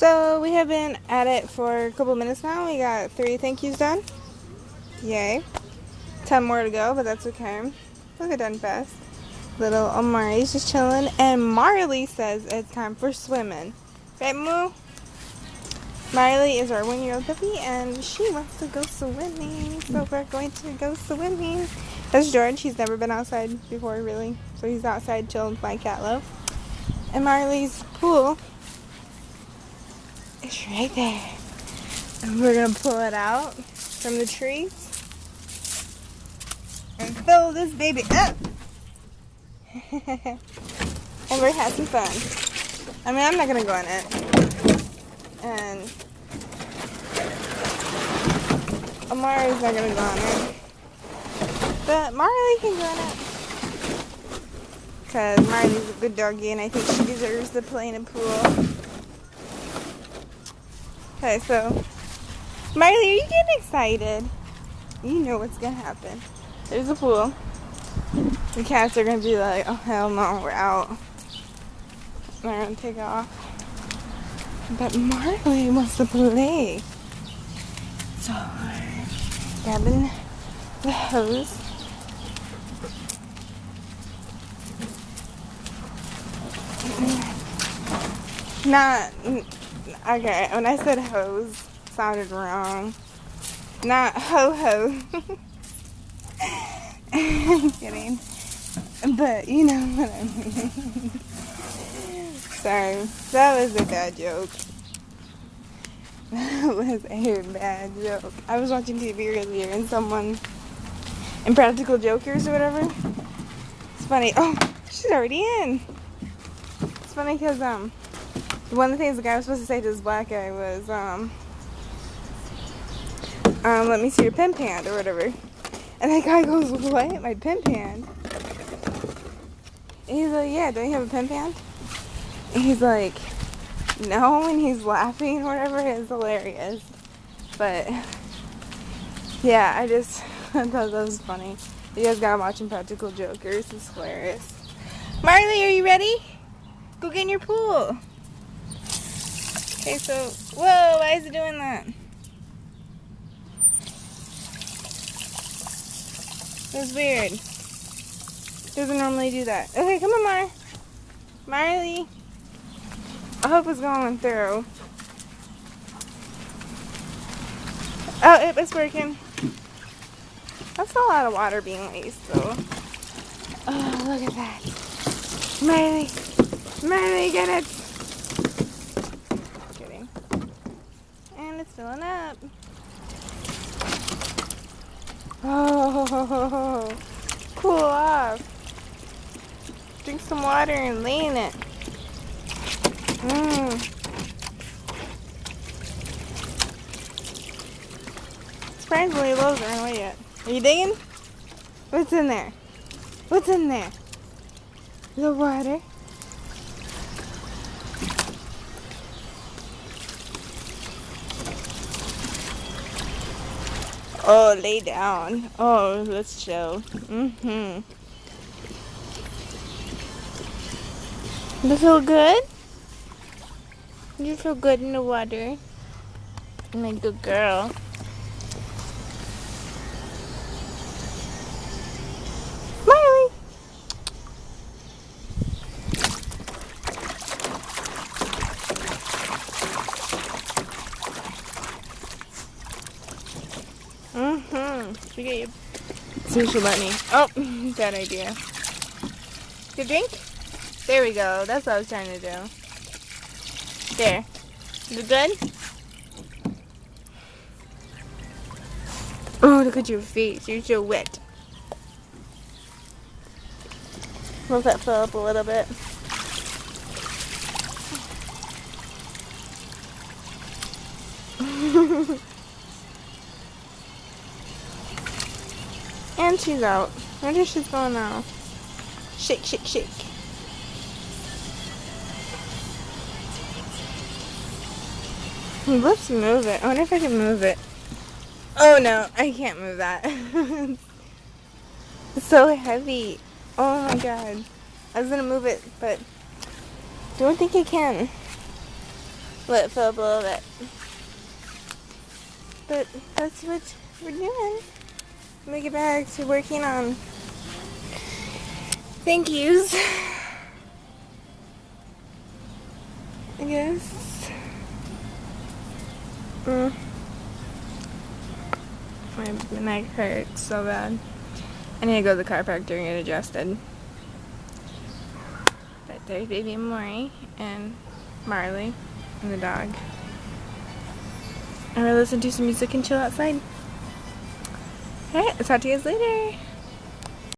So we have been at it for a couple minutes now. We got 3 thank yous done. Yay. 10 more to go, but that's okay. We'll done fast. Little Aamori's just chilling. And Marley says it's time for swimming. Right, Moo? Marley is our 1-year-old puppy, and she wants to go swimming. So we're going to go swimming. That's George. He's never been outside before, really. So he's outside chilling with my cat love. And Marley's pool is right there. And we're going to pull it out from the trees and fill this baby up. And we're having fun. I mean, I'm not going to go in it. And Aamori's not going to go in it. But Marley can go in it. Because Marley's a good doggy and I think she deserves to play in a pool. Okay, so Marley, are you getting excited? You know what's going to happen. There's a pool. The cats are going to be like, oh hell no, we're out. They're going to take off. But Marley wants to play. So we're grabbing the hose. Okay, when I said hose, sounded wrong. Not ho-ho. I'm kidding. But you know what I mean. Sorry, that was a bad joke. That was a bad joke. I was watching TV earlier and someone, Impractical Jokers or whatever. It's funny. Oh, she's already in. It's funny because one of the things the guy was supposed to say to this black guy was let me see your pen pad or whatever. And that guy goes, what? My pen pad? And he's like, yeah, don't you have a pen pad? And he's like, no, and he's laughing or whatever. It's hilarious. But yeah, I thought that was funny. You guys gotta watch Impractical Jokers. It's hilarious. Marley, are you ready? Go get in your pool. Okay, so, whoa, why is it doing that? That's weird. Doesn't normally do that. Okay, come on, Marley. I hope it's going through. Oh, it's working. That's a lot of water being wasted, though. Oh, look at that. Marley, get it. Kidding. And it's filling up. Oh, cool off. Drink some water and lay in it. Surprisingly, those aren't away yet. Are you digging? What's in there? What's in there? The water. Oh, lay down. Oh, let's chill. You feel good? You feel good in the water? I'm a good girl. Marley! You get your... See if she'll let me. Oh, bad idea. Good drink? There we go. That's what I was trying to do. There. You good? Oh, look at your face. You're so wet. Let that fill up a little bit. And she's out. Where does she's going now? Shake, shake, shake. Let's move it. I wonder if I can move it. Oh no, I can't move that. It's so heavy. Oh my god. I was gonna move it, but don't think I can. let it fill up a little bit. But that's what we're doing. Let me get back to working on thank yous. I guess. My neck hurts so bad. I need to go to the chiropractor and get adjusted. But there's baby Aamori and Marley and the dog. I'm gonna listen to some music and chill outside. Alright, I'll talk to you guys later.